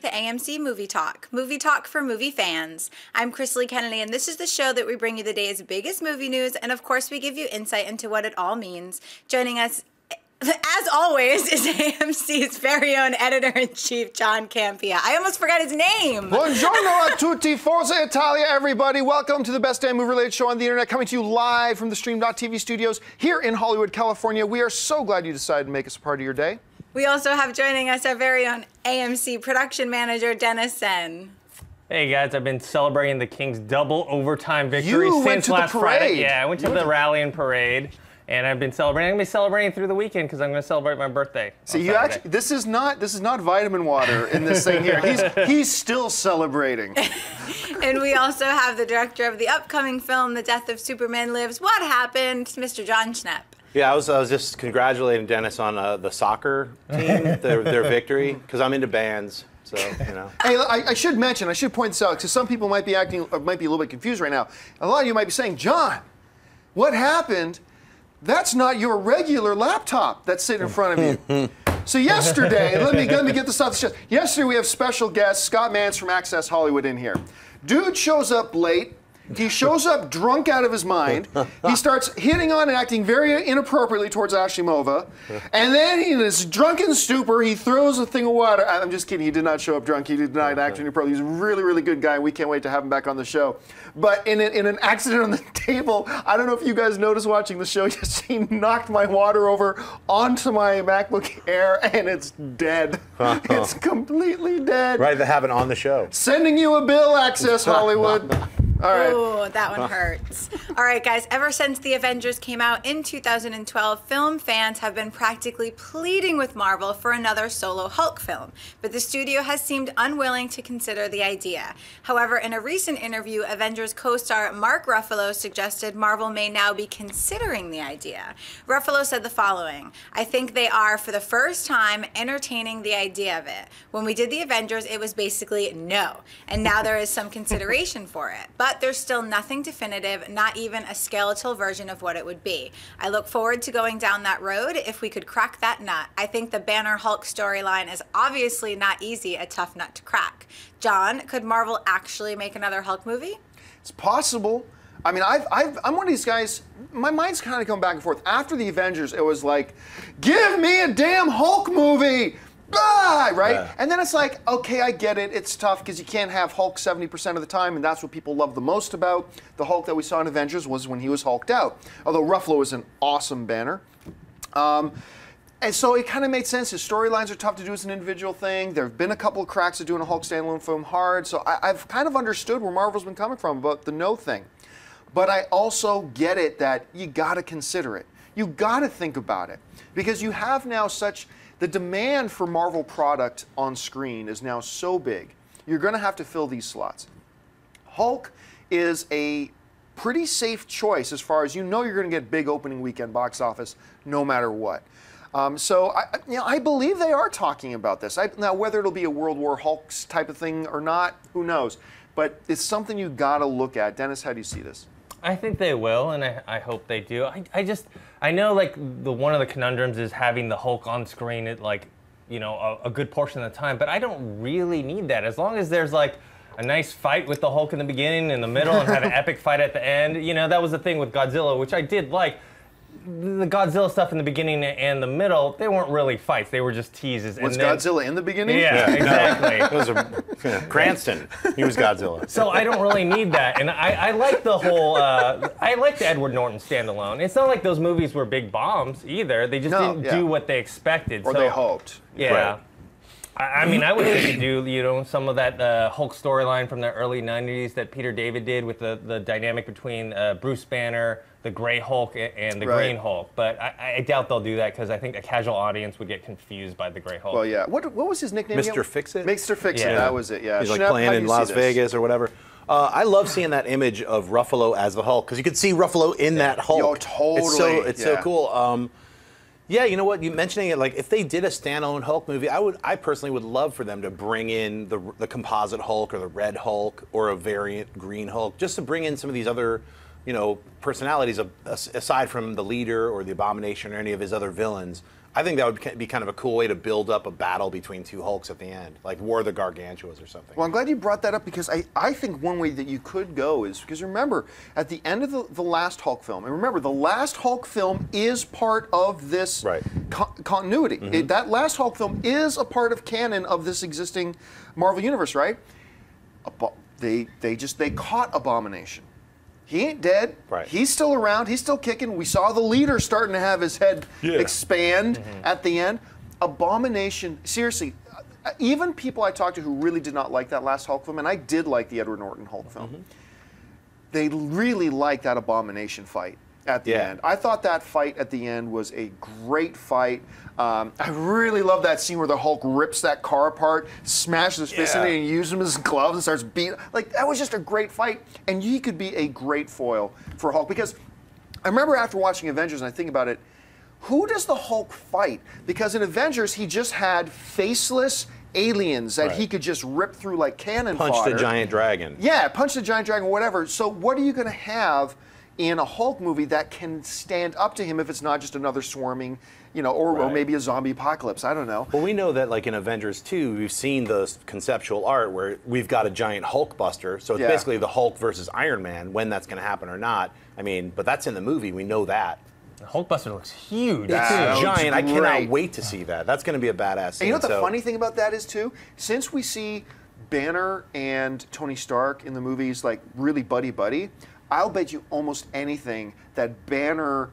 to AMC Movie Talk for movie fans. I'm Chrisley Kennedy, and this is the show that we bring you the day's biggest movie news, and of course we give you insight into what it all means. Joining us, as always, is AMC's very own editor-in-chief, John Campea. I almost forgot his name. Buongiorno a tutti, Forza Italia, everybody. Welcome to the best damn movie-related show on the internet, coming to you live from the Stream.tv studios here in Hollywood, California. We are so glad you decided to make us a part of your day. We also have joining us our very own AMC production manager, Dennis Sen. Hey guys, I've been celebrating the Kings' double overtime victory since last Friday. Yeah, I went to the rally and parade, and I've been celebrating. I'm going to be celebrating through the weekend because I'm going to celebrate my birthday. See, you actually, this is not vitamin water in this thing here. He's still celebrating. And we also have the director of the upcoming film, The Death of Superman Lives. What happened? Mr. John Schnepp. Yeah, I was just congratulating Dennis on the soccer team, their victory, because I'm into bands, so, you know. Hey, I should point this out, because some people might be a little bit confused right now. A lot of you might be saying, John, what happened? That's not your regular laptop that's sitting in front of you. So yesterday, let me get this off the chest. Yesterday we have special guest Scott Mans from Access Hollywood in here. Dude shows up late. He shows up drunk out of his mind. He starts hitting on and acting very inappropriately towards Ashimova. And then in his drunken stupor, he throws a thing of water. I'm just kidding. He did not show up drunk. He did not act inappropriately. He's a really, really good guy. We can't wait to have him back on the show. But in an accident on the table, I don't know if you guys noticed watching the show, he knocked my water over onto my MacBook Air, and it's dead. It's completely dead. Right, they have it on the show. Sending you a bill, Access Hollywood. All right. Oh, that one hurts. All right, guys, ever since The Avengers came out in 2012, film fans have been practically pleading with Marvel for another solo Hulk film, but the studio has seemed unwilling to consider the idea. However, in a recent interview, Avengers co-star Mark Ruffalo suggested Marvel may now be considering the idea. Ruffalo said the following: "I think they are, for the first time, entertaining the idea of it. When we did The Avengers, it was basically no, and now there is some consideration for it. But there's still nothing definitive, not even a skeletal version of what it would be. I look forward to going down that road if we could crack that nut. I think the Banner Hulk storyline is obviously not easy, a tough nut to crack." John, could Marvel actually make another Hulk movie? It's possible. I mean, I'm one of these guys, my mind's kind of going back and forth. After the Avengers, it was like, give me a damn Hulk movie! Ah, right? Yeah. And then it's like, okay, I get it. It's tough because you can't have Hulk 70% of the time, and that's what people love the most about the Hulk that we saw in Avengers was when he was Hulked out. Although Ruffalo is an awesome Banner. And so it kind of made sense. His storylines are tough to do as an individual thing. There have been a couple of cracks at doing a Hulk standalone film hard. So I've kind of understood where Marvel's been coming from about the no thing. But I also get it that you got to consider it. You got to think about it. Because you have now the demand for Marvel product on screen is now so big, you're going to have to fill these slots. Hulk is a pretty safe choice as far as you're going to get big opening weekend box office no matter what. So I believe they are talking about this. Now, whether it'll be a World War Hulks type of thing or not, who knows? But it's something you got to look at. Dennis, how do you see this? I think they will, and I hope they do. I know, like, one of the conundrums is having the Hulk on screen at, like, you know, a good portion of the time, but I don't really need that. As long as there's, like, a nice fight with the Hulk in the beginning, in the middle, and have an epic fight at the end. You know, that was the thing with Godzilla, which I did like. The Godzilla stuff in the beginning and the middle, they weren't really fights. They were just teases. Was Godzilla in the beginning? Yeah, exactly. It was Cranston. He was Godzilla. So I don't really need that. And I like the whole, I like the Edward Norton standalone. It's not like those movies were big bombs either. They just didn't do what they expected. Or they hoped. Yeah. Right. I mean, I would think you do, you know, some of that Hulk storyline from the early 90s that Peter David did with the dynamic between Bruce Banner, the Gray Hulk, and the Green Hulk. But I doubt they'll do that because I think a casual audience would get confused by the Gray Hulk. Well, yeah. What was his nickname? Mr. Fix-It? Mr. Fix-It, that was it, yeah. He's like playing in Las Vegas or whatever. I love seeing that image of Ruffalo as the Hulk because you could see Ruffalo in that Hulk. Yo, totally. It's so cool. Yeah, you know what? You mentioning it, like if they did a standalone Hulk movie, I personally would love for them to bring in the composite Hulk or the Red Hulk or a variant Green Hulk, just to bring in some of these other, you know, personalities aside from the leader or the Abomination or any of his other villains. I think that would be kind of a cool way to build up a battle between two Hulks at the end, like War of the Gargantuas or something. Well, I'm glad you brought that up because I think one way that you could go is because remember, at the end of the last Hulk film, and remember, the last Hulk film is part of this continuity. That last Hulk film is a part of canon of this existing Marvel universe, right? They caught Abomination. He ain't dead. Right. He's still around. He's still kicking. We saw the leader starting to have his head expand at the end. Abomination, seriously, even people I talked to who really did not like that last Hulk film, and I did like the Edward Norton Hulk film, they really liked that Abomination fight at the end. I thought that fight at the end was a great fight. I really love that scene where the Hulk rips that car apart, smashes his fist in it, and uses him as gloves and starts beating. Like, that was just a great fight, and he could be a great foil for Hulk. Because I remember after watching Avengers, and I think about it, who does the Hulk fight? Because in Avengers, he just had faceless aliens that he could just rip through like cannon fodder. Punch the giant dragon. Yeah, punch the giant dragon, whatever. So what are you going to have in a Hulk movie that can stand up to him if it's not just another swarming, or maybe a zombie apocalypse? I don't know. Well, we know that like in Avengers 2, we've seen the conceptual art where we've got a giant Hulk buster. So it's basically the Hulk versus Iron Man, when that's going to happen or not. I mean, but that's in the movie. We know that. The Hulkbuster looks huge. It's giant. I cannot wait to see that. That's going to be a badass scene. And you know what the funny thing about that is, too? Since we see Banner and Tony Stark in the movies like really buddy-buddy, I'll bet you almost anything that Banner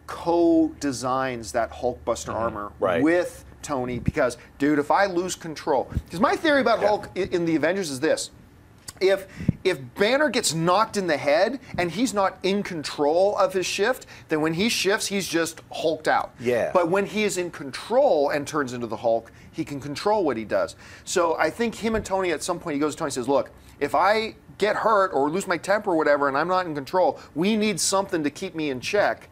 co-designs that Hulkbuster armor with Tony because, dude, if I lose control... Because my theory about Hulk in the Avengers is this. If Banner gets knocked in the head and he's not in control of his shift, then when he shifts, he's just hulked out. Yeah. But when he is in control and turns into the Hulk, he can control what he does. So I think him and Tony, at some point, he goes to Tony and says, look, if I get hurt or lose my temper or whatever and I'm not in control, we need something to keep me in check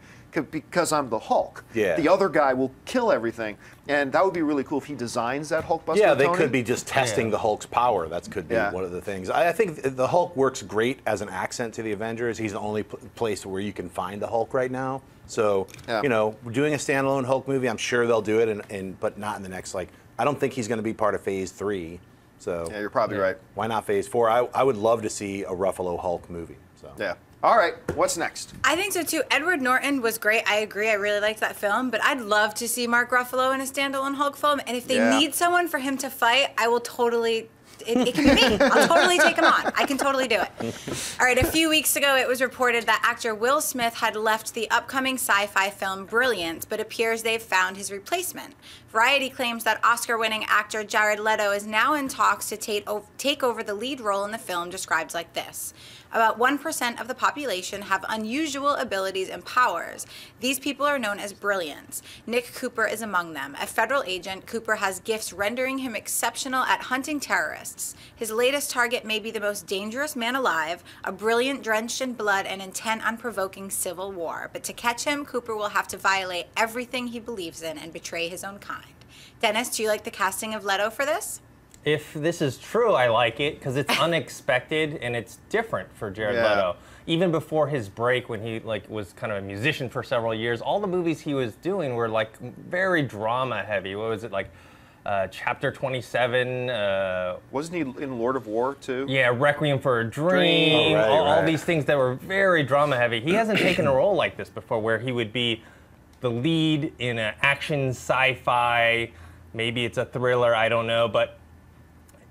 because I'm the Hulk. Yeah. The other guy will kill everything. And that would be really cool if he designs that Hulkbuster. Yeah, they Tony. could be just testing the Hulk's power. That could be one of the things. I think the Hulk works great as an accent to the Avengers. He's the only place where you can find the Hulk right now. So, we're doing a standalone Hulk movie. I'm sure they'll do it, but not in the next, I don't think he's going to be part of Phase 3. So yeah, you're probably right. Why not Phase 4? I would love to see a Ruffalo Hulk movie. So. Yeah. All right, what's next? I think so too. Edward Norton was great. I agree. I really liked that film, but I'd love to see Mark Ruffalo in a standalone Hulk film. And if they need someone for him to fight, I will totally. It can be me. I'll totally take him on. I can totally do it. All right, a few weeks ago, it was reported that actor Will Smith had left the upcoming sci-fi film Brilliance, but appears they've found his replacement. Variety claims that Oscar-winning actor Jared Leto is now in talks to take over the lead role in the film, described like this. About 1% of the population have unusual abilities and powers. These people are known as Brilliance. Nick Cooper is among them. A federal agent, Cooper has gifts rendering him exceptional at hunting terrorists. His latest target may be the most dangerous man alive, a brilliant drenched in blood and intent on provoking civil war. But to catch him, Cooper will have to violate everything he believes in and betray his own kind. Dennis, do you like the casting of Leto for this? If this is true, I like it because it's unexpected and it's different for Jared Leto. Even before his break, when he was kind of a musician for several years, all the movies he was doing were very drama heavy. What was it Chapter 27? Wasn't he in Lord of War too? Yeah, Requiem for a Dream. All these things that were very drama heavy. He hasn't taken a role like this before, where he would be the lead in an action sci-fi. Maybe it's a thriller. I don't know, but.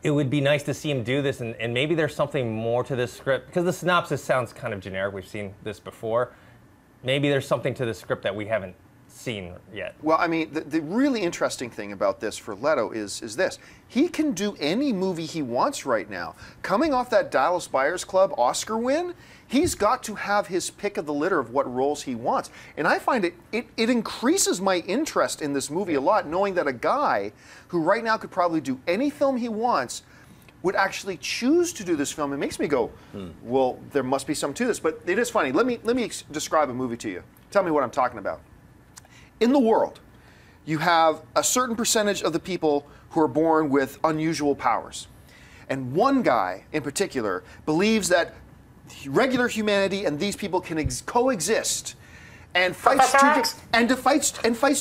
It would be nice to see him do this, and maybe there's something more to this script, because the synopsis sounds kind of generic. We've seen this before. Maybe there's something to the script that we haven't seen yet. Well, I mean, the really interesting thing about this for Leto is this. He can do any movie he wants right now. Coming off that Dallas Buyers Club Oscar win, he's got to have his pick of the litter of what roles he wants. And I find it increases my interest in this movie a lot, knowing that a guy who right now could probably do any film he wants would actually choose to do this film. It makes me go, well, there must be something to this. But it is funny. Let me describe a movie to you. Tell me what I'm talking about. In the world, you have a certain percentage of the people who are born with unusual powers. And one guy in particular believes that regular humanity and these people can coexist. and fights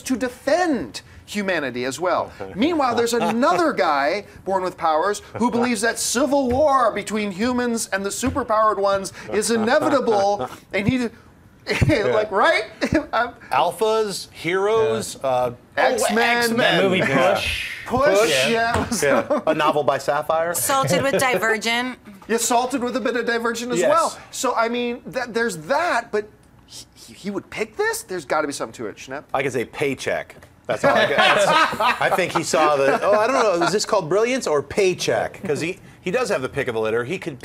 to defend humanity as well. Meanwhile, there's another guy born with powers who believes that civil war between humans and the superpowered ones is inevitable, and he, like, right? Alphas, heroes, X-Men. That movie Push, yeah. A novel by Sapphire. Salted with Divergent. Yeah, salted with a bit of Divergent as well. So, I mean, there's that, but he would pick this? There's got to be something to it, Schnepp. I can say paycheck. That's all I got. I think he saw the, I don't know, is this called Brilliance or Paycheck? Because he does have the pick of the litter. He could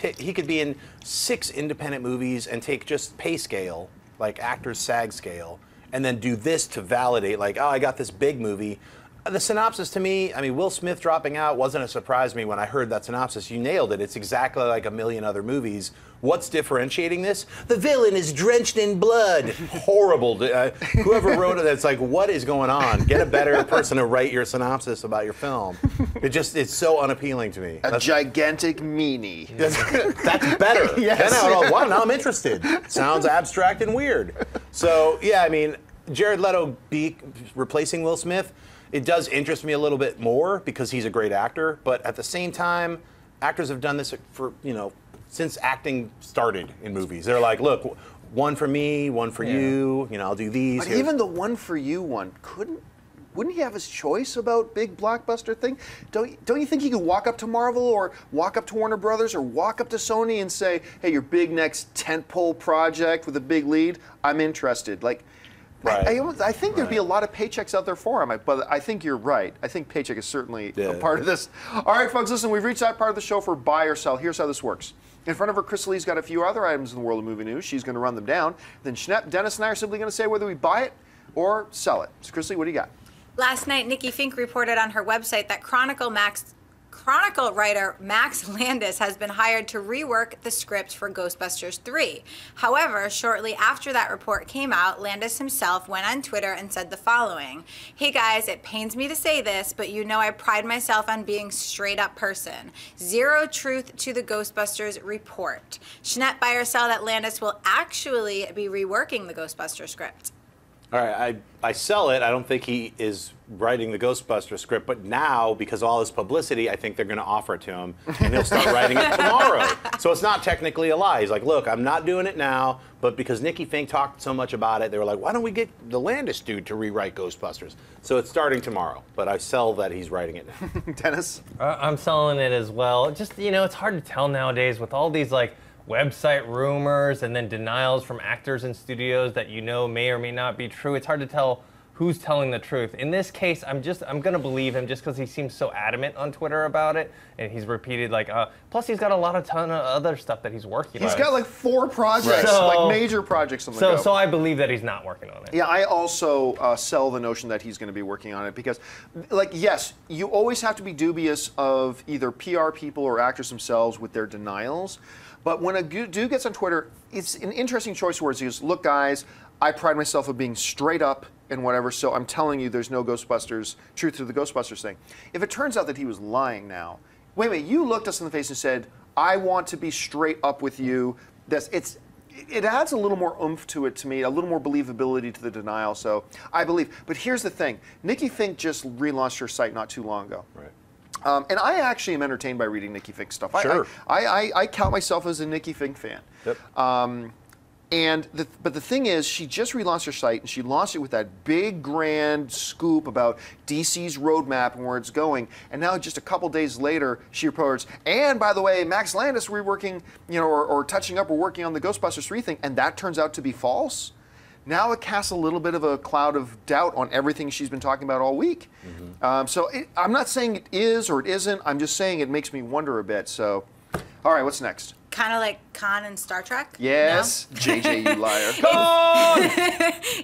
be in 6 independent movies and take just pay scale, like actors SAG scale, and then do this to validate, like, oh, I got this big movie. The synopsis to me, I mean, Will Smith dropping out wasn't a surprise to me when I heard that synopsis. You nailed it. It's exactly like a million other movies. What's differentiating this? The villain is drenched in blood. Horrible. Whoever wrote it, it's like, what is going on? Get a better person to write your synopsis about your film. It's so unappealing to me. A gigantic meanie. That's better. Yes. Wow, now I'm interested. Sounds abstract and weird. So, yeah, I mean, Jared Leto replacing Will Smith, it does interest me a little bit more because he's a great actor, but at the same time, actors have done this for, since acting started in movies. They're like, look, one for me, one for you, I'll do these. But even the one for you one, wouldn't he have his choice about big blockbuster thing? Don't you think he could walk up to Marvel or walk up to Warner Brothers or walk up to Sony and say, hey, your big next tentpole project with a big lead, I'm interested. Like, right. I think there'd be a lot of paychecks out there for him, but I think you're right. I think paycheck is certainly a part of this. All right, folks, listen, we've reached that part of the show for buy or sell. Here's how this works. In front of her, Crystal Lee's got a few other items in the world of movie news. She's going to run them down. Then Schnepp, Dennis, and I are simply going to say whether we buy it or sell it. So, Crystal Lee, what do you got? Last night, Nikki Fink reported on her website that Chronicle writer Max Landis has been hired to rework the script for Ghostbusters 3. However, shortly after that report came out, Landis himself went on Twitter and said the following: "Hey guys, it pains me to say this, but I pride myself on being straight up person. Zero truth to the Ghostbusters report. Schnepp, buy or sell that Landis will actually be reworking the Ghostbusters script?" All right, I sell it. I don't think he is writing the Ghostbusters script, but now, because of all this publicity, I think they're going to offer it to him, and he'll start writing it tomorrow. So it's not technically a lie. He's like, look, I'm not doing it now, but because Nikki Fink talked so much about it, they were like, why don't we get the Landis dude to rewrite Ghostbusters? So it's starting tomorrow, but I sell that he's writing it now. Dennis? I'm selling it as well. Just, it's hard to tell nowadays with all these, website rumors and then denials from actors and studios that may or may not be true. It's hard to tell who's telling the truth. In this case, I'm gonna believe him just because he seems so adamant on Twitter about it, and he's repeated plus he's got a ton of other stuff that he's working on. He's got 4 projects, major projects on the go. So I believe that he's not working on it. Yeah, I also sell the notion that he's going to be working on it because, yes, you always have to be dubious of either PR people or actors themselves with their denials. But when a dude gets on Twitter, it's an interesting choice where he goes, look, guys, I pride myself on being straight up and whatever, so I'm telling you there's no Ghostbusters, truth to the Ghostbusters thing. If it turns out that he was lying now, wait, you looked us in the face and said, I want to be straight up with you. It adds a little more oomph to it to me, a little more believability to the denial, so I believe. But here's the thing. Nikki Fink just relaunched her site not too long ago. Right. And I actually am entertained by reading Nikki Fink stuff. Sure. I count myself as a Nikki Fink fan. Yep. But the thing is, she just relaunched her site, and she launched it with that big, grand scoop about DC's roadmap and where it's going. And now, just a couple days later, she reports, and by the way, Max Landis reworking, or touching up or working on the Ghostbusters 3 thing, and that turns out to be false. Now it casts a little bit of a cloud of doubt on everything she's been talking about all week. Mm-hmm. I'm not saying it is or it isn't. I'm just saying it makes me wonder a bit. So, all right, what's next? Kind of like Khan in Star Trek? Yes. No? JJ, you liar.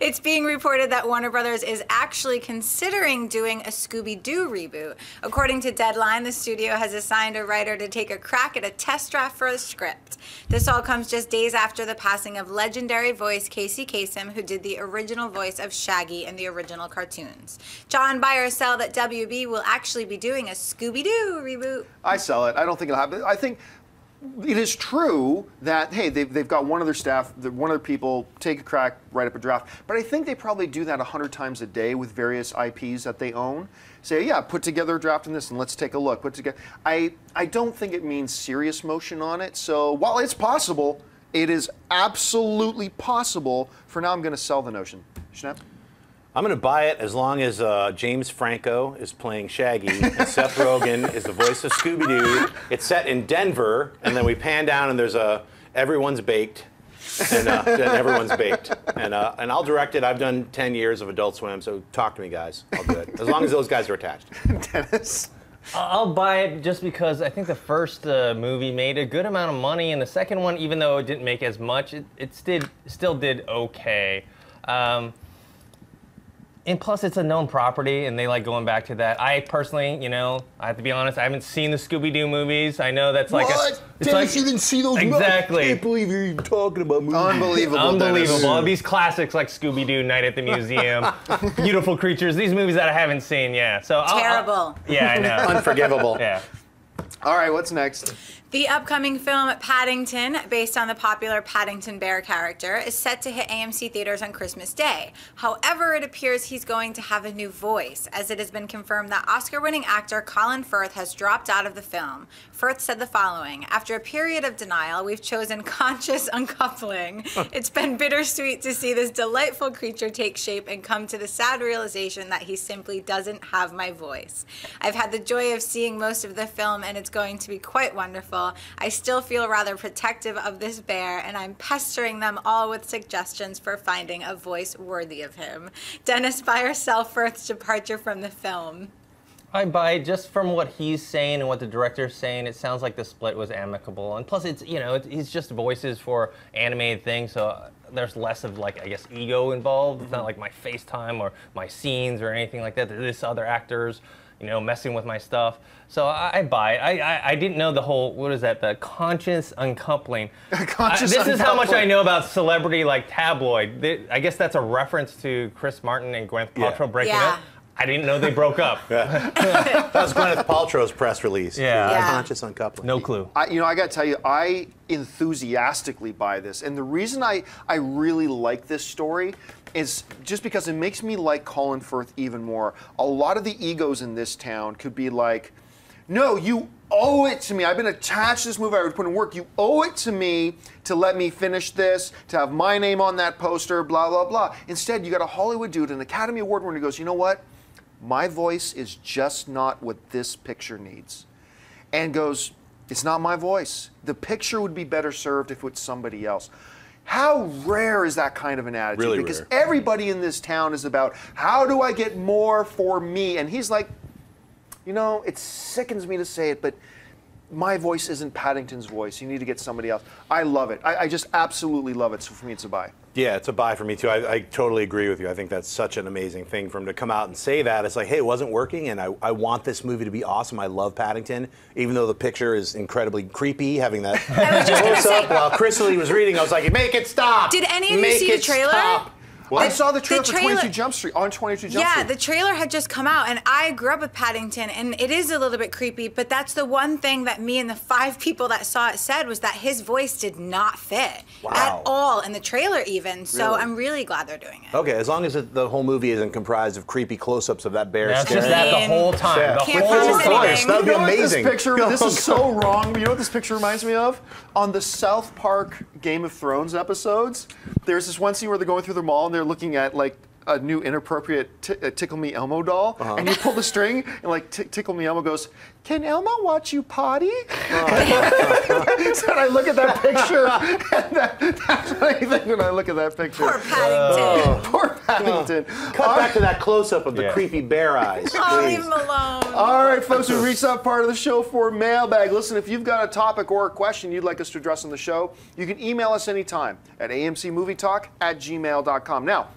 It's being reported that Warner Brothers is actually considering doing a Scooby Doo reboot. According to Deadline, the studio has assigned a writer to take a crack at a test draft for a script. This all comes just days after the passing of legendary voice Casey Kasem, who did the original voice of Shaggy in the original cartoons. John, buy or sell that WB will actually be doing a Scooby Doo reboot? I sell it. I don't think it'll happen. I think it is true that, hey, they've got one of their staff, one of their people take a crack, write up a draft. But I think they probably do that 100 times a day with various IPs that they own. Say, yeah, put together a draft on this and let's take a look. Put together. I don't think it means serious motion on it. So while it's possible, it is absolutely possible. For now, I'm going to sell the notion. Schnapp? I'm going to buy it as long as James Franco is playing Shaggy and Seth Rogen is the voice of Scooby Doo. It's set in Denver, and then we pan down and there's everyone's baked, and everyone's baked. And I'll direct it. I've done 10 years of Adult Swim, so talk to me, guys. I'll do it as long as those guys are attached. Dennis? I'll buy it just because I think the first movie made a good amount of money, and the second one, even though it didn't make as much, it still did okay. And plus, it's a known property, and they like going back to that. I personally, I have to be honest, I haven't seen the Scooby Doo movies. I know that's like what? It's Dennis, you didn't see those movies? Exactly. I can't believe you're even talking about movies. Unbelievable, Dennis. These classics like Scooby Doo, Night at the Museum, Beautiful Creatures, these movies that I haven't seen, yeah. So Terrible. Yeah, I know. Unforgivable. Yeah. All right, what's next? The upcoming film Paddington, based on the popular Paddington Bear character, is set to hit AMC theaters on Christmas Day. However, it appears he's going to have a new voice, as it has been confirmed that Oscar-winning actor Colin Firth has dropped out of the film. Firth said the following: "After a period of denial, we've chosen conscious uncoupling. It's been bittersweet to see this delightful creature take shape and come to the sad realization that he simply doesn't have my voice. I've had the joy of seeing most of the film, and it's going to be quite wonderful. I still feel rather protective of this bear, and I'm pestering them all with suggestions for finding a voice worthy of him." Dennis, buy or sell Firth's departure from the film? I buy it just from what he's saying and what the director's saying. It sounds like the split was amicable, and plus, it's just voices for animated things, so there's less of like, I guess, ego involved. It's not like my FaceTime or my scenes or anything like that. There's other actors, messing with my stuff. So I buy it. I didn't know the whole, what is that, the conscious uncoupling. This is how much I know about celebrity like tabloid. I guess that's a reference to Chris Martin and Gwyneth Paltrow breaking up. I didn't know they broke up. That was Gwyneth Paltrow's press release. Yeah. Conscious uncoupling. No clue. I got to tell you, I enthusiastically buy this. And the reason I really like this story is just because it makes me like Colin Firth even more. A lot of the egos in this town could be like, no, you owe it to me. I've been attached to this movie. I would put in work. You owe it to me to let me finish this, to have my name on that poster, blah, blah, blah. Instead, you got a Hollywood dude, an Academy Award winner, who goes, you know what? My voice is just not what this picture needs. And goes, it's not my voice. The picture would be better served if it was somebody else. How rare is that kind of an attitude? Really because rare. everybody in this town is about, how do I get more for me? And he's like, it sickens me to say it, but my voice isn't Paddington's voice. You need to get somebody else. I love it. I just absolutely love it. So for me, it's a buy. Yeah, it's a buy for me too. I totally agree with you. I think that's such an amazing thing for him to come out and say that. It's like, hey, it wasn't working, and I want this movie to be awesome. I love Paddington, even though the picture is incredibly creepy, having that close up while Crystal was reading. I was like, make it stop. Did any of you see the trailer? Stop. I saw the trailer for 22 Jump Street, on 22 Jump Street. Yeah, the trailer had just come out, and I grew up with Paddington, and it is a little bit creepy, but that's the one thing that me and the 5 people that saw it said was that his voice did not fit at all in the trailer even, so Really? I'm really glad they're doing it. Okay, as long as the whole movie isn't comprised of creepy close-ups of that bear That's staring. just that the whole time. Yeah. The Can't whole promise time. anything. That would be amazing. This is so wrong. You know what this picture reminds me of? On the South Park Game of Thrones episodes, there's this one scene where they're going through the mall and they're looking at like a new inappropriate Tickle Me Elmo doll, and you pull the string, and like Tickle Me Elmo goes, "Can Elmo watch you potty?" So I look at that picture, and that's what I think when I look at that picture. Poor Paddington. Poor Paddington. Cut back to that close-up of the creepy bear eyes. Oh, please. leave him alone. All right, folks, we've reached that part of the show for Mailbag. Listen, if you've got a topic or a question you'd like us to address on the show, you can email us anytime at amcmovietalk@gmail.com. Now,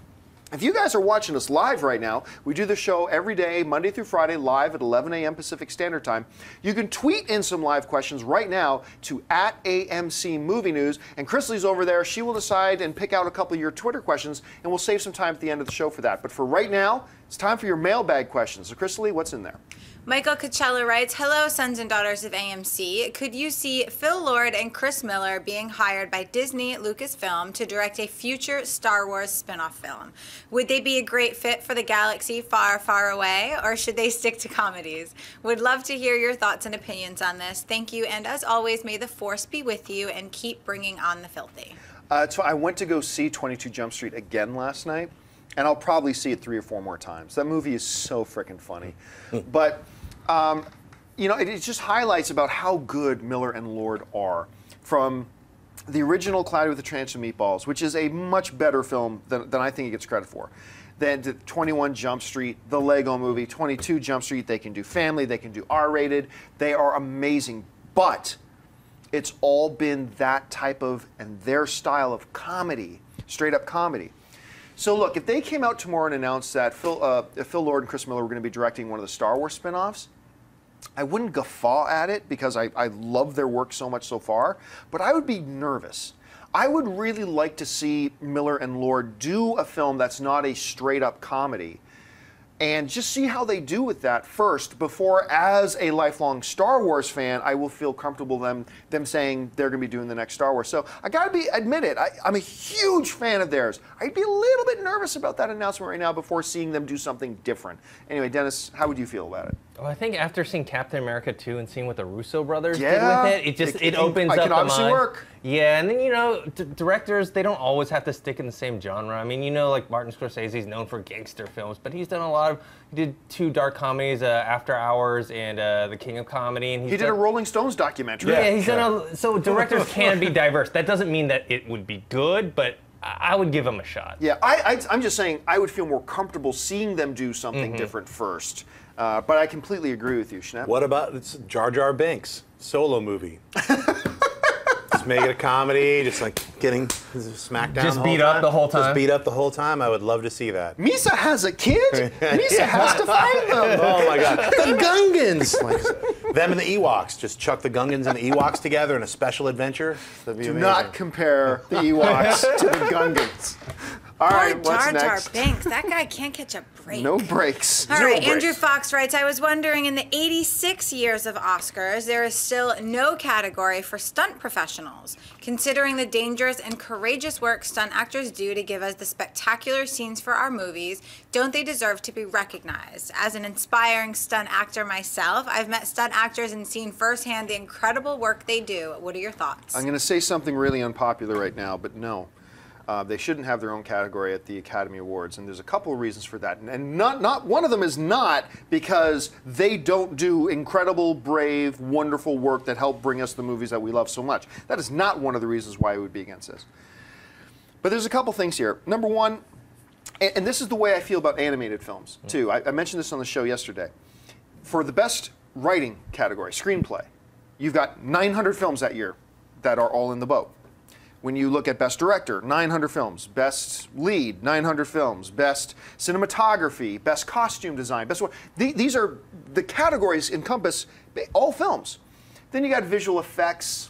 if you guys are watching us live right now, we do the show every day, Monday through Friday, live at 11 a.m. Pacific Standard Time. You can tweet in some live questions right now to @AMC Movie News, and Chrisley's over there. She will decide and pick out a couple of your Twitter questions, and we'll save some time at the end of the show for that. But for right now, it's time for your mailbag questions. So, Chrisley, what's in there? Michael Coachella writes, hello, sons and daughters of AMC. Could you see Phil Lord and Chris Miller being hired by Disney Lucasfilm to direct a future Star Wars spin-off film? Would they be a great fit for the galaxy far, far away, or should they stick to comedies? Would love to hear your thoughts and opinions on this. Thank you, and as always, may the Force be with you, and keep bringing on the filthy. So I went to go see 22 Jump Street again last night, and I'll probably see it 3 or 4 more times. That movie is so freaking funny. But, you know, it just highlights about how good Miller and Lord are. From the original Cloudy with a Chance of Meatballs, which is a much better film than I think it gets credit for. Then to 21 Jump Street, the Lego Movie, 22 Jump Street, they can do family, they can do R-rated. They are amazing, but it's all been that type of, and their style of comedy, straight up comedy. So look, if they came out tomorrow and announced that Phil Lord and Chris Miller were going to be directing one of the Star Wars spin-offs, I wouldn't guffaw at it because I love their work so much so far, but I would be nervous. I would really like to see Miller and Lord do a film that's not a straight up comedy, and just see how they do with that first before, as a lifelong Star Wars fan, I will feel comfortable them saying they're going to be doing the next Star Wars. So I got to admit it, I'm a huge fan of theirs. I'd be a little bit nervous about that announcement right now before seeing them do something different. Anyway, Dennis, how would you feel about it? Well, I think after seeing Captain America 2 and seeing what the Russo brothers did with it, it opens up the mind. It can obviously work. Yeah, and then, you know, directors, they don't always have to stick in the same genre. I mean, you know, like Martin Scorsese is known for gangster films, but he's done a lot of, he did 2 dark comedies, After Hours and The King of Comedy. And he did a Rolling Stones documentary. Yeah, he's done so directors can be diverse. That doesn't mean that it would be good, but I would give them a shot. Yeah, I'm just saying I would feel more comfortable seeing them do something different first. But I completely agree with you, Schnepp. What about Jar Jar Binks solo movie? Just make it a comedy, just like getting smacked down. Just beat up the whole time. Just beat up the whole time. I would love to see that. Misa has a kid. Misa has to find them. Oh my God, the Gungans! Like, them and the Ewoks. Just chuck the Gungans and the Ewoks together in a special adventure. That'd be Do amazing. not compare the Ewoks to the Gungans. All right, what's Jar Jar next? Binks, that guy can't catch a break. No breaks. All Zero right, breaks. Andrew Fox writes, I was wondering, in the 86 years of Oscars, there is still no category for stunt professionals. Considering the dangerous and courageous work stunt actors do to give us the spectacular scenes for our movies, don't they deserve to be recognized? As an inspiring stunt actor myself, I've met stunt actors and seen firsthand the incredible work they do. What are your thoughts? I'm going to say something really unpopular right now, but no. They shouldn't have their own category at the Academy Awards, and there's a couple of reasons for that. And not one of them is not because they don't do incredible, brave, wonderful work that help bring us the movies that we love so much. That is not one of the reasons why I would be against this. But there's a couple things here. Number one, and this is the way I feel about animated films, too. I mentioned this on the show yesterday. For the best writing category, screenplay, you've got 900 films that year that are all in the boat. When you look at Best Director, 900 films. Best Lead, 900 films. Best Cinematography, Best Costume Design. These are, the categories encompass all films. Then you got Visual Effects.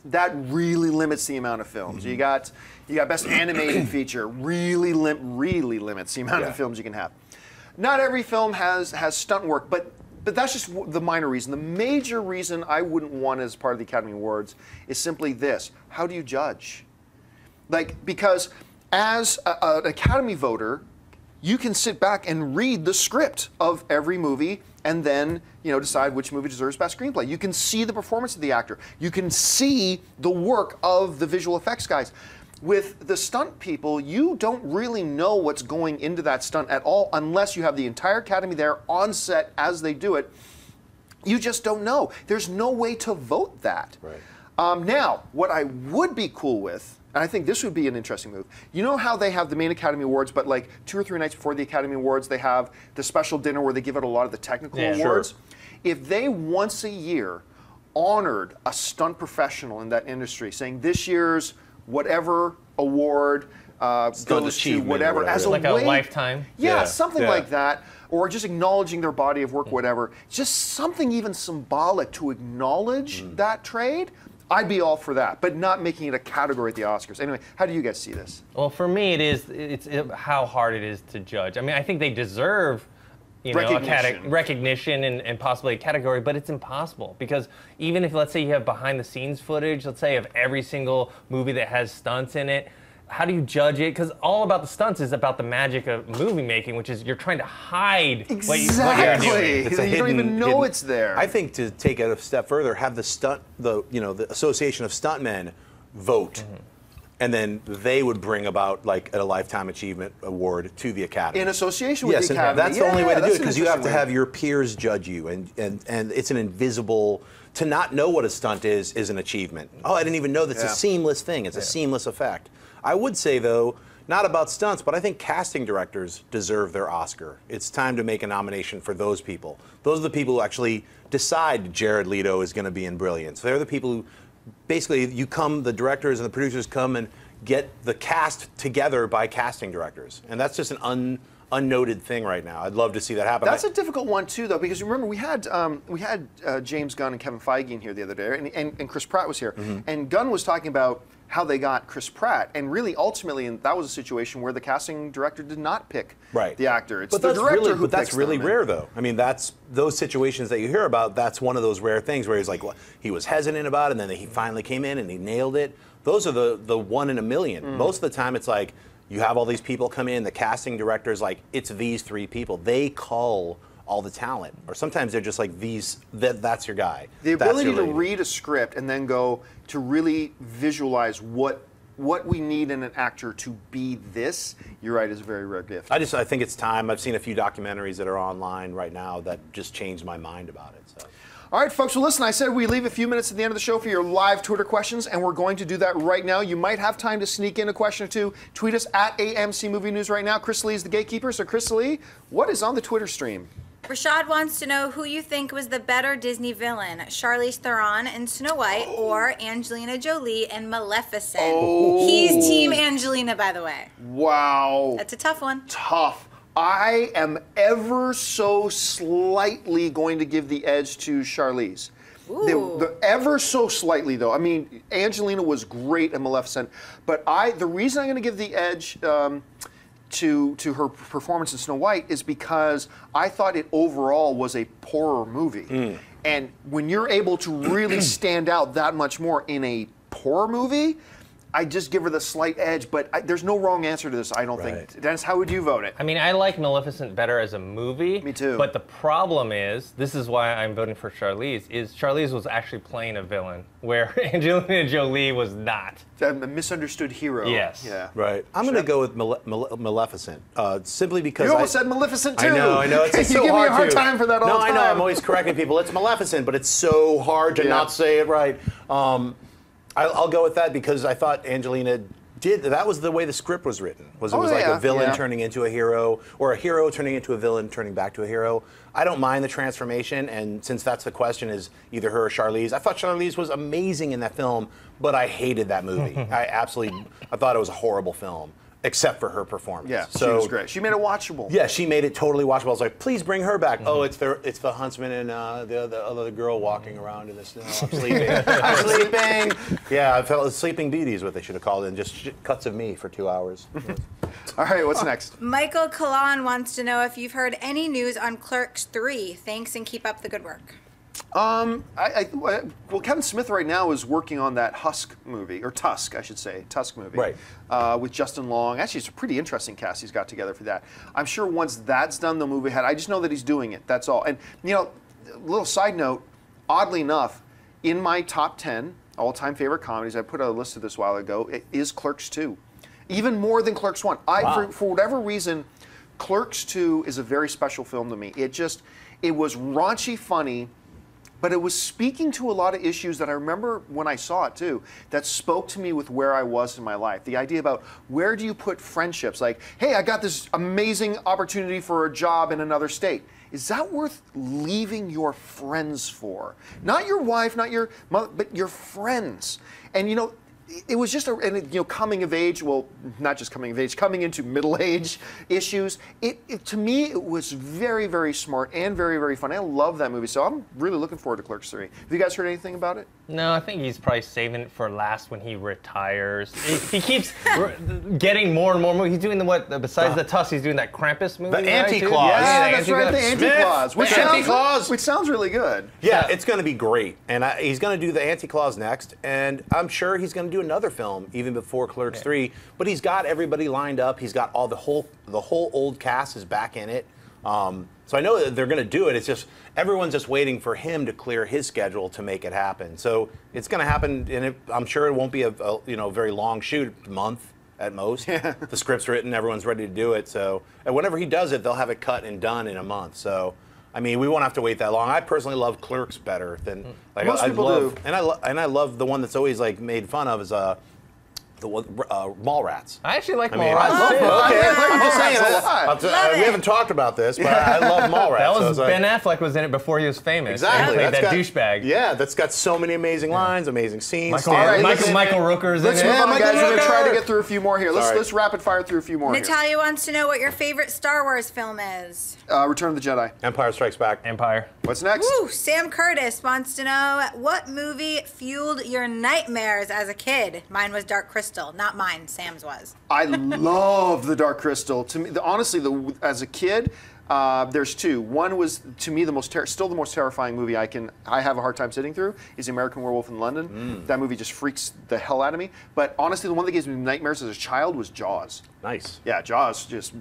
That really limits the amount of films. You got Best Animated Feature. Really limits the amount of films you can have. Not every film has stunt work, but that's just the minor reason. The major reason I wouldn't want as part of the Academy Awards is simply this. How do you judge? Because as an Academy voter, you can sit back and read the script of every movie and then, decide which movie deserves best screenplay. You can see the performance of the actor. You can see the work of the visual effects guys. With the stunt people, you don't really know what's going into that stunt at all unless you have the entire Academy there on set as they do it. You just don't know. There's no way to vote that. Right. Now, what I would be cool with, and I think this would be an interesting move, you know how they have the main Academy Awards, but like 2 or 3 nights before the Academy Awards, they have the special dinner where they give out a lot of the technical awards? Sure. If they once a year honored a stunt professional in that industry, saying this year's whatever award goes to whatever as a like way, a lifetime. Yeah, something like that, or just acknowledging their body of work, whatever. Just something even symbolic to acknowledge that trade. I'd be all for that, but not making it a category at the Oscars. Anyway, how do you guys see this? Well, for me, it's how hard it is to judge. I mean, I think they deserve you know, recognition, recognition and possibly a category, but it's impossible because even if, let's say, you have behind-the-scenes footage, let's say, of every single movie that has stunts in it, how do you judge it? Because all about the stunts is about the magic of movie making, which is you're trying to hide what you're doing. It's you don't even know it's there. I think to take it a step further, have the Association of Stuntmen vote. And then they would bring about like a Lifetime Achievement Award to the Academy. In association with the Academy. That's the only way to do it, because you have to have your peers judge you, and it's an invisible. To not know what a stunt is an achievement. Oh, I didn't even know that's a seamless thing. It's a seamless effect. I would say though, not about stunts, but I think casting directors deserve their Oscar. It's time to make a nomination for those people. Those are the people who actually decide Jared Leto is going to be in Brilliance. They're the people who. Basically, the directors and the producers come and get the cast together by casting directors. And that's just an unnoted thing right now. I'd love to see that happen. That's a difficult one, too, though, because remember, we had James Gunn and Kevin Feige in here the other day, and Chris Pratt was here. And Gunn was talking about how they got Chris Pratt, and really, ultimately, that was a situation where the casting director did not pick the actor. It's the director who picks them. But that's really rare, though. I mean, that's those situations that you hear about. That's one of those rare things where he's like, well, he was hesitant about it, and then he finally came in and he nailed it. Those are the one in a million. Most of the time, it's like you have all these people come in. The casting director's like, it's these three people. They call all the talent, or sometimes they're just like that's your guy. The ability to read a script and then go to really visualize what we need in an actor to be this, you're right, is a very rare gift. I think it's time. I've seen a few documentaries that are online right now that just changed my mind about it. So. All right, folks, well, listen, I said we leave a few minutes at the end of the show for your live Twitter questions, and we're going to do that right now. You might have time to sneak in a question or two. Tweet us at AMC Movie News right now. Chris Lee is the gatekeeper. So, Chris Lee, what is on the Twitter stream? Rashad wants to know who you think was the better Disney villain, Charlize Theron in Snow White or Angelina Jolie in Maleficent. He's Team Angelina, by the way. Wow. That's a tough one. Tough. I am ever so slightly going to give the edge to Charlize. Ever so slightly, though. I mean, Angelina was great in Maleficent, but the reason I'm going to give the edge to her performance in Snow White is because I thought it overall was a poorer movie. And when you're able to really stand out that much more in a poor movie, I just give her the slight edge, but there's no wrong answer to this, I don't think. Dennis, how would you vote it? I mean, I like Maleficent better as a movie. Me too. But the problem is, this is why I'm voting for Charlize, is Charlize was actually playing a villain, where Angelina Jolie was not. A misunderstood hero. Yes. Yeah. Right. I'm going to go with Maleficent, simply because you almost said Maleficent, too. I know. It's so you give hard me a hard to. time for that all the time. No, I know. I'm always correcting people. It's Maleficent, but it's so hard to not say it right. I'll go with that because I thought Angelina that was the way the script was written. It was like a villain turning into a hero, or a hero turning into a villain, turning back to a hero. I don't mind the transformation, and since that's the question, is either her or Charlize. I thought Charlize was amazing in that film, but I hated that movie. I thought it was a horrible film, except for her performance. Yeah, she was great. She made it watchable. Yeah, she made it totally watchable. I was like, please bring her back. Oh, it's the huntsman and the other girl walking around in the snow. I'm sleeping. I'm sleeping. Yeah, I felt Sleeping Beauty is what they should have called it, and just cuts of me for 2 hours. All right, what's next? Michael Kalan wants to know if you've heard any news on Clerks 3. Thanks and keep up the good work. Well, Kevin Smith right now is working on that Tusk movie, right? With Justin Long. Actually, it's a pretty interesting cast he's got together for that. I'm sure once that's done, they'll move ahead. I just know that he's doing it. That's all. And a little side note. Oddly enough, in my top 10 all-time favorite comedies, I put a list of this a while ago. It is Clerks 2, even more than Clerks 1. For whatever reason, Clerks 2 is a very special film to me. It was raunchy, funny. But it was speaking to a lot of issues that I remember when I saw it, too, that spoke to me with where I was in my life. The idea about where do you put friendships? Like, hey, I got this amazing opportunity for a job in another state. Is that worth leaving your friends for? Not your wife, not your mother, but your friends. And, it was just coming of age. Well, not just coming of age, coming into middle age issues. To me, it was very, very smart and very, very fun. I love that movie, so I'm really looking forward to Clerks 3. Have you guys heard anything about it? No, I think he's probably saving it for last when he retires. He keeps getting more and more movies. He's doing besides the Tusk, he's doing that Krampus movie. The Anti-Claus. Yeah, that's right, the Anti-Claus. Which sounds really good. Yeah, it's going to be great. And he's going to do the Anti-Claus next, and I'm sure he's going to do another film even before Clerks 3. But he's got everybody lined up. He's got all the whole old cast is back in it. So I know that they're going to do it. It's just everyone's just waiting for him to clear his schedule to make it happen. So it's going to happen, and I'm sure it won't be a very long shoot, a month at most. Yeah. The script's written, everyone's ready to do it. So and whenever he does it, they'll have it cut and done in a month. So I mean, we won't have to wait that long. I personally love Clerks better than most people do. And I love the one that's always like made fun of is the Mallrats. I actually like I Mallrats. love too. Mallrats. Okay, I'm just Mallrats saying. a lot. We haven't talked about this, but I love Mallrats. That was So Ben Affleck was in it before he was famous. Exactly. He played that got, douchebag. Yeah, that's got so many amazing lines, amazing scenes. Michael Rooker's in Let's it. move on, guys. Michael We're going to try to Rooker. get through a few more here. Let's rapid fire through a few more Natalia wants to know what your favorite Star Wars film is. here. Return of the Jedi. Empire Strikes Back. Empire. What's next? Woo! Sam Curtis wants to know what movie fueled your nightmares as a kid. Mine was Dark Crystal. Not mine. Sam's was. I love The Dark Crystal. To me, honestly, as a kid, there's two. One was, to me, still the most terrifying movie I have a hard time sitting through is The American Werewolf in London. That movie just freaks the hell out of me. But honestly, the one that gives me nightmares as a child was Jaws. Nice. Yeah, Jaws just,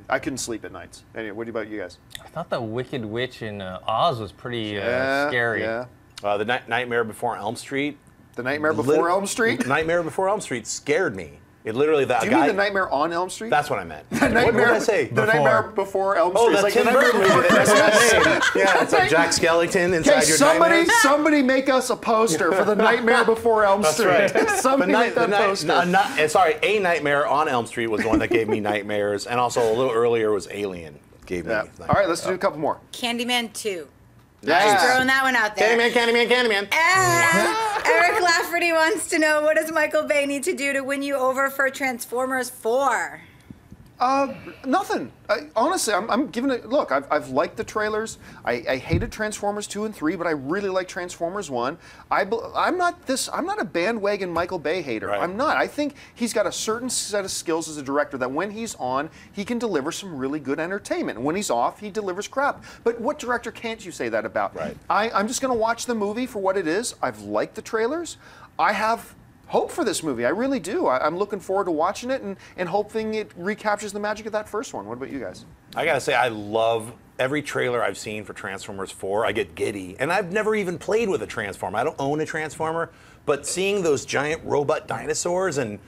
I couldn't sleep at nights. Anyway, what about you guys? I thought the Wicked Witch in Oz was pretty scary. Yeah. The Nightmare Before Elm Street. The Nightmare Before Elm Street? Nightmare Before Elm Street scared me. It literally Do you mean The Nightmare on Elm Street? That's what I meant. The Nightmare, what did I say? The Nightmare Before Elm Street. Oh, that's Tim Burton movie. That's what I mean. Yeah, it's like Jack Skellington inside your nightmares. Somebody make us a poster for The Nightmare Before Elm Street. That's right. Somebody make that poster. A Nightmare on Elm Street was the one that gave me nightmares, and also a little earlier was Alien. Gave me. Yeah. All right, let's do a couple more. Candyman 2. Yeah. Just throwing that one out there. Candyman. Eric Lafferty wants to know, what does Michael Bay need to do to win you over for Transformers 4? Nothing. Honestly, I'm giving it. Look, I've liked the trailers. I hated Transformers 2 and 3, but I really like Transformers 1. I'm not a bandwagon Michael Bay hater. Right. I'm not. I think he's got a certain set of skills as a director that when he's on, he can deliver some really good entertainment. And when he's off, he delivers crap. But what director can't you say that about? Right. I'm just going to watch the movie for what it is. I've liked the trailers. I have hope for this movie. I really do. I'm looking forward to watching it and hoping it recaptures the magic of that first one. What about you guys? I gotta say, I love every trailer I've seen for Transformers 4. I get giddy. And I've never even played with a Transformer. I don't own a Transformer, but seeing those giant robot dinosaurs and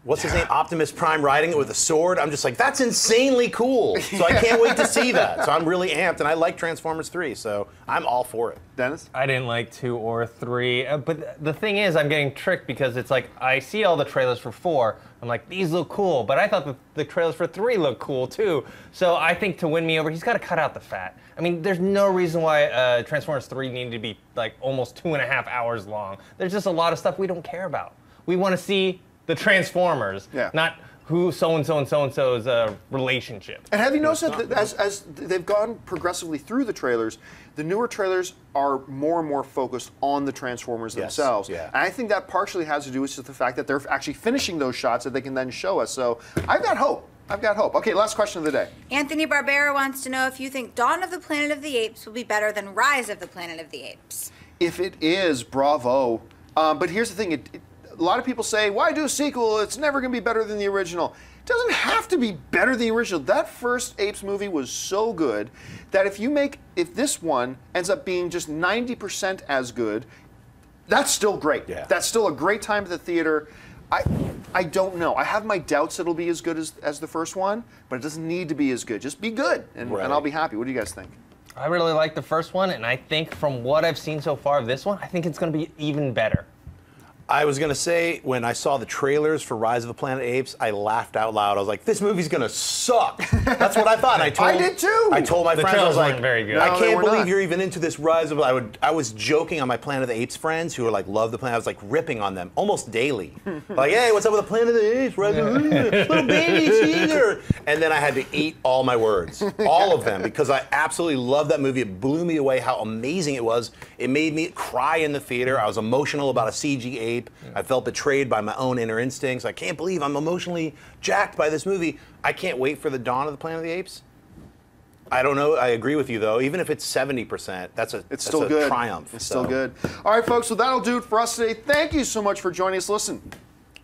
what's his name? Optimus Prime riding it with a sword. I'm just like, that's insanely cool. So I can't wait to see that. So I'm really amped, and I like Transformers 3, so I'm all for it. Dennis? I didn't like 2 or 3, but the thing is, I'm getting tricked because it's like, I see all the trailers for 4, I'm like, these look cool, but I thought the trailers for 3 look cool too. So I think to win me over, he's got to cut out the fat. I mean, there's no reason why Transformers 3 needed to be like almost 2.5 hours long. There's just a lot of stuff we don't care about. We want to see the Transformers, not who so-and-so and so-and-so's relationship. And have you noticed that as they've gone progressively through the trailers, the newer trailers are more and more focused on the Transformers themselves. Yeah. And I think that partially has to do with just the fact that they're actually finishing those shots that they can then show us. So I've got hope. Okay, last question of the day. Anthony Barbera wants to know if you think Dawn of the Planet of the Apes will be better than Rise of the Planet of the Apes. If it is, bravo. But here's the thing. A lot of people say, why do a sequel? It's never going to be better than the original. It doesn't have to be better than the original. That first Apes movie was so good that if this one ends up being just 90% as good, that's still great. Yeah. That's still a great time at the theater. I don't know. I have my doubts it'll be as good as the first one, but it doesn't need to be as good. Just be good, and I'll be happy. What do you guys think? I really like the first one, and I think from what I've seen so far of this one, I think it's going to be even better. I was gonna say, when I saw the trailers for Rise of the Planet of the Apes, I laughed out loud. I was like, this movie's gonna suck. That's what I thought. And I did too. I told my The friends, I was trailers like, weren't very good. I No, they can't were believe not. you're even into this Rise of. I was joking on my Planet of the Apes friends who were like, love the Planet. I was like ripping on them almost daily. Like, hey, what's up with the Planet of the Apes? Rise of little babies here. And then I had to eat all my words, all of them, because I absolutely loved that movie. It blew me away how amazing it was. It made me cry in the theater. I was emotional about a CG ape. I felt betrayed by my own inner instincts. I can't believe I'm emotionally jacked by this movie. I can't wait for the dawn of the Planet of the Apes. I don't know. I agree with you though. Even if it's 70%, that's Still a good. triumph. It's still good. All right, folks. So that'll do it for us today. Thank you so much for joining us. Listen.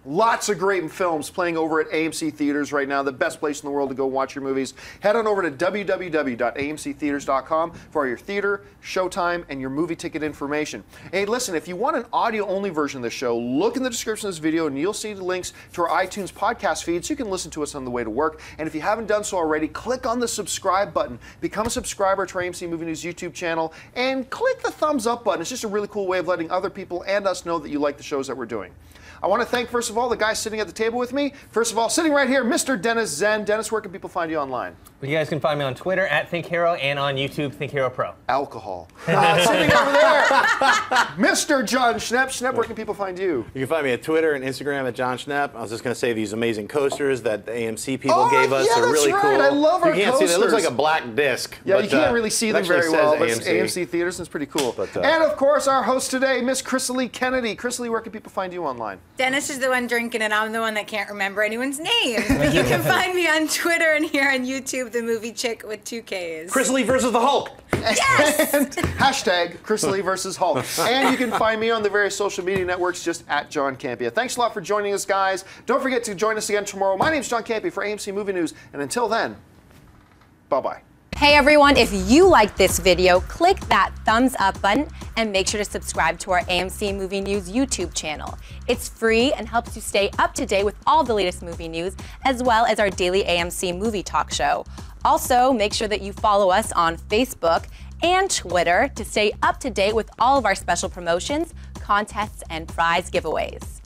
Lots of great films playing over at AMC Theaters right now, the best place in the world to go watch your movies. Head on over to www.amctheaters.com for your theater, showtime, and your movie ticket information. Hey, listen, if you want an audio-only version of the show, look in the description of this video and you'll see the links to our iTunes podcast feed so you can listen to us on the way to work. And if you haven't done so already, click on the subscribe button. Become a subscriber to our AMC Movie News YouTube channel and click the thumbs up button. It's just a really cool way of letting other people and us know that you like the shows that we're doing. I want to thank, first of all, the guy sitting at the table with me. First of all, sitting right here, Mr. Dennis Zen. Dennis, where can people find you online? You guys can find me on Twitter @ThinkHero and on YouTube, ThinkHeroPro. Alcohol. Sitting over there, Mr. John Schnepp. Schnepp, where can people find you? You can find me at Twitter and Instagram at John Schnepp. I was just going to say these amazing coasters that the AMC people gave us are really right. cool. I love our You can't see them. It looks coasters. like a black disc. Yeah, but, you can't really see it them actually very says well, but it's AMC. AMC Theaters, and it's pretty cool. But, and of course, our host today, Miss Crystalie Kennedy. Crystalie, where can people find you online? Dennis is the one drinking, and I'm the one that can't remember anyone's name. But you can find me on Twitter and here on YouTube, the movie chick with 2 Ks. Crystalie versus the Hulk. Yes! And hashtag Crystalie versus Hulk. And you can find me on the various social media networks just at John Campea. Thanks a lot for joining us, guys. Don't forget to join us again tomorrow. My name's John Campea for AMC Movie News. And until then, bye-bye. Hey everyone, if you liked this video, click that thumbs up button and make sure to subscribe to our AMC Movie News YouTube channel. It's free and helps you stay up to date with all the latest movie news, as well as our daily AMC Movie Talk show. Also, make sure that you follow us on Facebook and Twitter to stay up to date with all of our special promotions, contests, and prize giveaways.